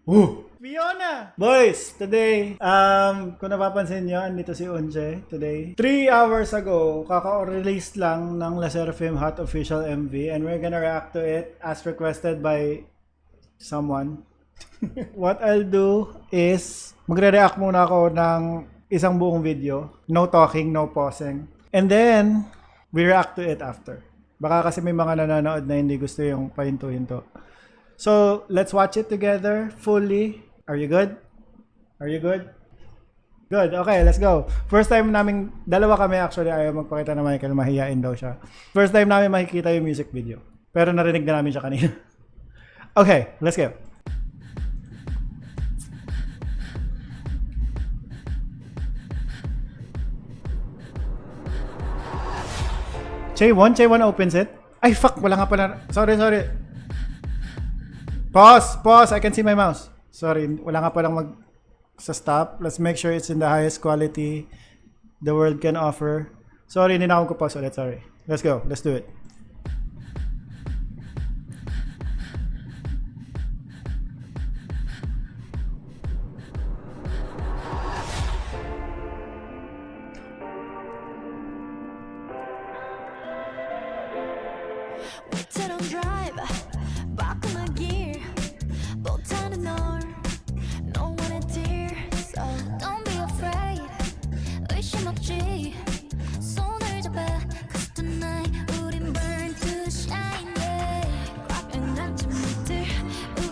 Fiona! Boys, today, kung napapansin nyo, andito si Unche today. 3 hours ago, kaka-release lang ng La Seraphim Hot Official MV and we're gonna react to it as requested by someone. What I'll do is, magre-react muna ako ng isang buong video. No talking, no pausing. And then, we react to it after. Baka kasi may mga nanonood na hindi gusto yung pahinto-hinto. So, let's watch it together fully. Are you good? Are you good? Good. Okay, let's go. First time namin, dalawa kami actually, ayaw magpakita na Michael, mahihain daw siya. First time namin makikita yung music video. Pero narinig na namin siya kanina. Okay, let's go. Che1 opens it. Ay, fuck, wala nga pala. Sorry. Pause. I can see my mouse. Sorry, wala nga palang sa stop. Let's make sure it's in the highest quality the world can offer. Sorry, ninakon ko pause ulit. Sorry. Let's go. Let's do it. 위태로운 drive 바꾼 내 gear 못하는 널 No one is dear So don't be afraid 의심 없지 손을 잡아 Cause tonight 우린 burn to shine yeah 꽉 안아준 밑을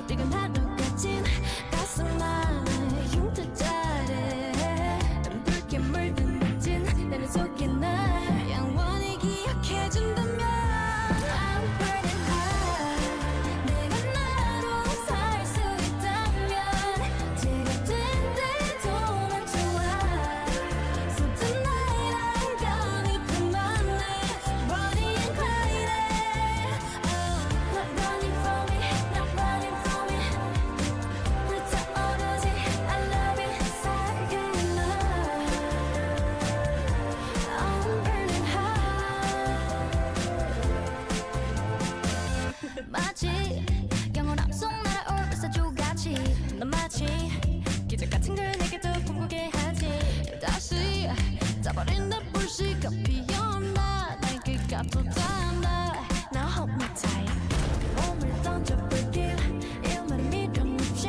우리가 나눠가진 가슴만의 흉터 잘해 붉게 물든 멋진 내 속에 날 영원히 기억해준다면 마치 영원함 속 날아올 불사조같이 넌 마치 기적 같은 걸 내게 더 꿈꾸게 하지 다시 짜버린 내 불씨가 피어나 내게 가둬단다 Now hold me tight 몸을 던져볼게 일말의 미련 없이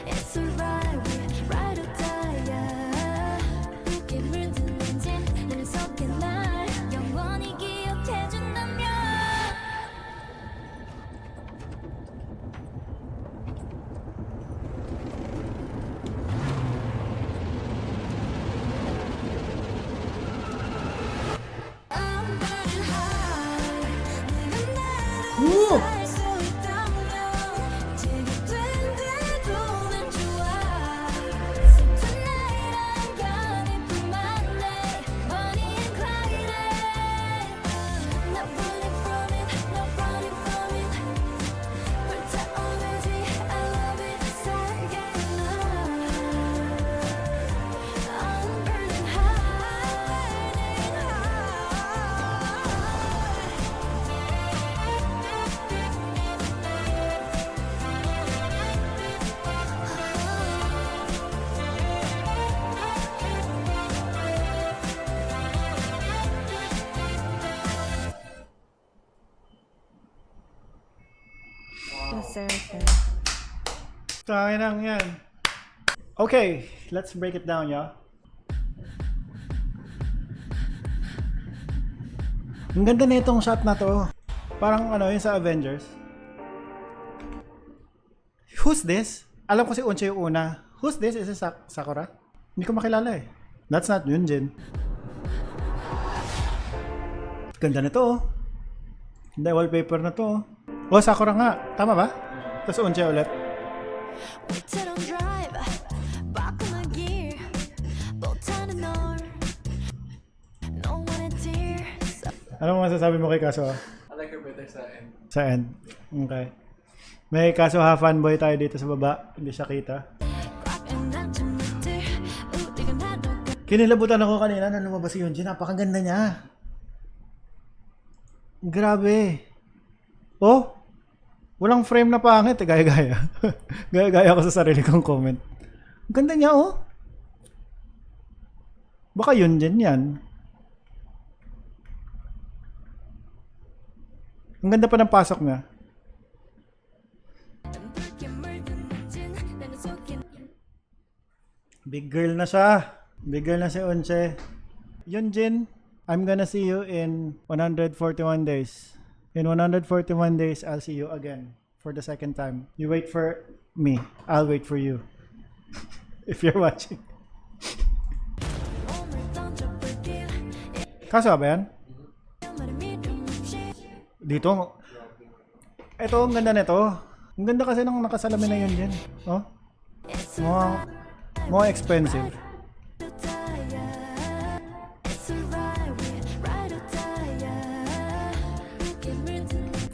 It's alright we ride or die yeah. 붉게 물든 엔진 내 속에 날 영원히 기억해준다면 살수 있다면 지금 된대도 난 좋아 So tonight I'm gonna put my name Bonnie and Clyde Not running from it, not running from it 불타오르지 I love it 살게 나 I'm burning high The Seraphim. Tangin lang yan. Okay, let's break it down, yeah. Ang ganda na itong shot na to. Parang ano, yun sa Avengers. Who's this? Alam ko si Unche yung una. Who's this? Is it Sakura? Hindi ko makilala eh. That's not Yunjin. Ganda na to oh. Ganda wallpaper na to oh. Oh, Sakura nga. Tama ba? Tapos Unche ulit. 위태로운 drive 바꾼 내 gear 못하는 널 No one is dear So Ano mo masasabi mo kay Kaso? I like her better sa end. Sa end. Okay. May Kaso fanboy tayo dito sa baba. Hindi siya kita. 꽉 안아준 밑을 우리가 나눠가 Kinilabutan ako kanina na lumabas si Yunjin. Napakaganda niya. Grabe. Oh? Walang frame na pangit, gaya-gaya. Gaya-gaya ako sa sarili kong comment. Ang ganda niya, oh. Baka yun din yan. Ang ganda pa ng pasok niya. Big girl na siya. Big girl na si Unche. Yunjin, I'm gonna see you in 141 days. In 141 days, I'll see you again for the second time. You wait for me. I'll wait for you. If you're watching. Kaso ba yan? Dito. Ito, ang ganda nito. Ang ganda kasi ng nakasalamin na yun din. Oh? More expensive.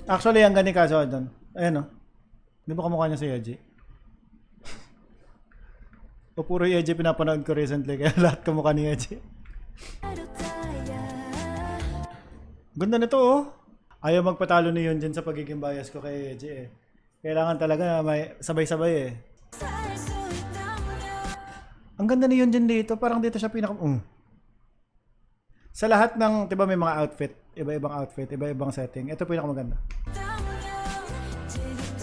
Actually, ang gani kaso doon. Ayan o. Di ba kamukha niya si Yeji? O puro Yeji pinapanood ko recently kaya lahat kamukha ni Yeji. Ganda nito oh. Ayaw magpatalo ni Yunjin sa pagiging bias ko kay Yeji eh. Kailangan talaga may sabay-sabay eh. Ang ganda ni Yunjin dito. Parang dito siya Sa lahat ng, diba may mga outfit, iba-ibang outfit, iba-ibang setting. Ito pinakamaganda.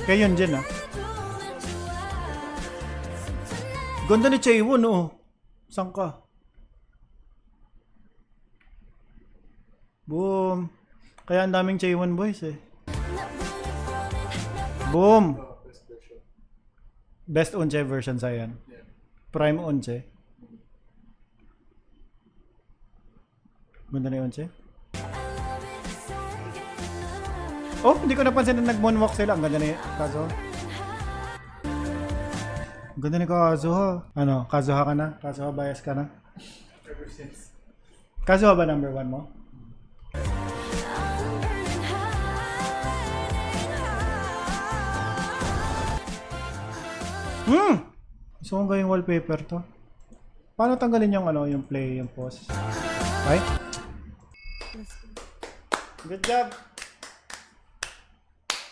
Kay Yunjin ah. Ganda ni Chaewon oh. Saan ka? Boom. Kaya ang daming Chaewon boys eh. Boom. Best Unche version sa yan. Prime Unche. Ganda na yung Unche. Oh, hindi ko napansin na nag-moonwalk sila. Ang ganda na yung Kazuha. Ang ganda ni Kazuha. Ano, Kazuha ka na? Kazuha bias ka na? Ever since. Kazuha ba number 1 mo? Gusto kong gawing wallpaper to. Paano tanggalin yung ano, yung play, yung pause? Right? Good job!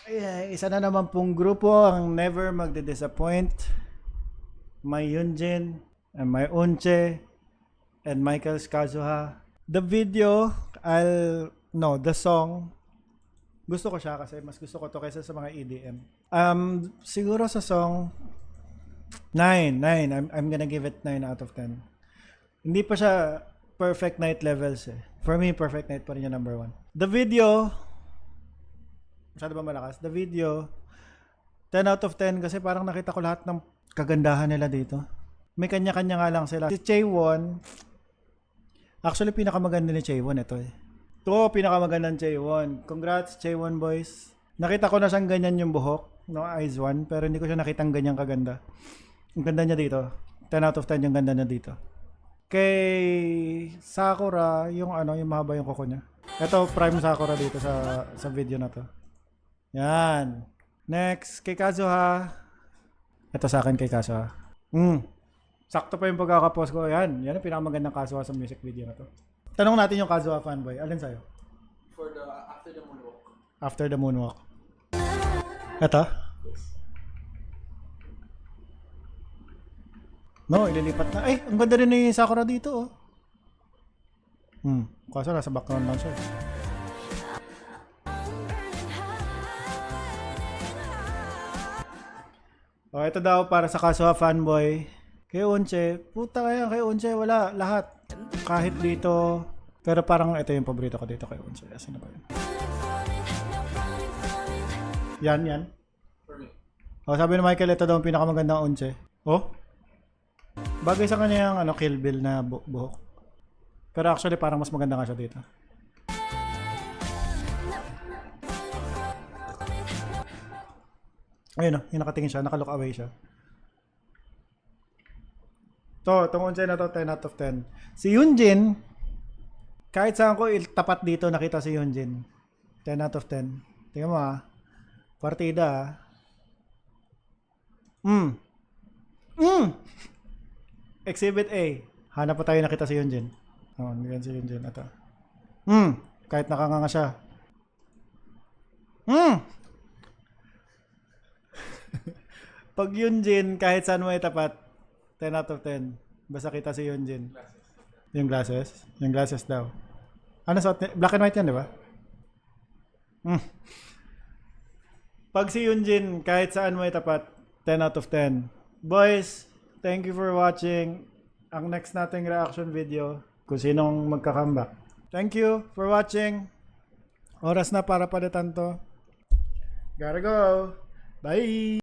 Ay, isa na naman pong grupo ang never magde-disappoint. May Yunjin, and may Unche, and Michael's Kazuha. The video, the song, gusto ko siya kasi mas gusto ko to kaysa sa mga EDM. Siguro sa song, 9. I'm gonna give it 9 out of 10. Hindi pa siya perfect night levels eh. For me, perfect night pa rin yung number 1. The video, masyado ba malakas? The video, 10 out of 10 kasi parang nakita ko lahat ng kagandahan nila dito. May kanya-kanya nga lang sila. Si Chaewon, actually pinakamaganda ni Chaewon ito eh. Ito, pinakamagandang Chaewon. Congrats Chaewon boys. Nakita ko na siyang ganyan yung buhok no Eyes 1 pero hindi ko siya nakitang ganyang kaganda. Ang ganda niya dito. 10 out of 10 yung ganda niya dito. Kay Sakura, yung mahaba yung kuko niya. Ito, prime Sakura dito sa video na to. Yan. Next, kay Kazuha. Ito sa akin kay Kazuha. Sakto pa yung pagkakapost ko. Yan ang pinakamagandang Kazuha sa music video na to. Tanong natin yung Kazuha fanboy. Alin sa'yo? For the after the moonwalk. After the moonwalk. Ito? No, ililipat na. Ay, ang ganda rin ni Sakura dito, oh. Kaso nasa background lang siya. Oh, ito daw para sa Kazuha fanboy. Kay Unche, puta kaya kay Unche, wala, lahat. Kahit dito. Pero parang ito yung paborito ko dito kay Unche. Asan na ba yun? Yan. For me. Oh, sabi ni Michael, ito daw ang pinakamagandang Unche. Oh? Bagay sa kanya yung Kill Bill na buhok. Pero actually parang mas maganda nga siya dito. Ayun oh, yung nakatingin siya, nakalook away siya. Itong Unche na to, 10 out of 10. Si Yunjin, kahit saan ko tapat dito nakita si Yunjin. 10 out of 10. Tingnan mo ah. Partida ah. Exhibit A. Hanap pa tayo nakita si Yunjin. Oh, ganyan si Yunjin. Ito. Kahit nakanganga siya. Pag Yunjin, kahit saan mo itapat, 10 out of 10. Basta kita si Yunjin. Yung glasses? Yung glasses daw. Ano suot niya? Black and white yan, di ba? Pag si Yunjin, kahit saan mo itapat, 10 out of 10. Boys, thank you for watching. Ang next nating reaction video, kung sinong magka-comeback. Thank you for watching. Oras na para palitan to. Gotta go. Bye!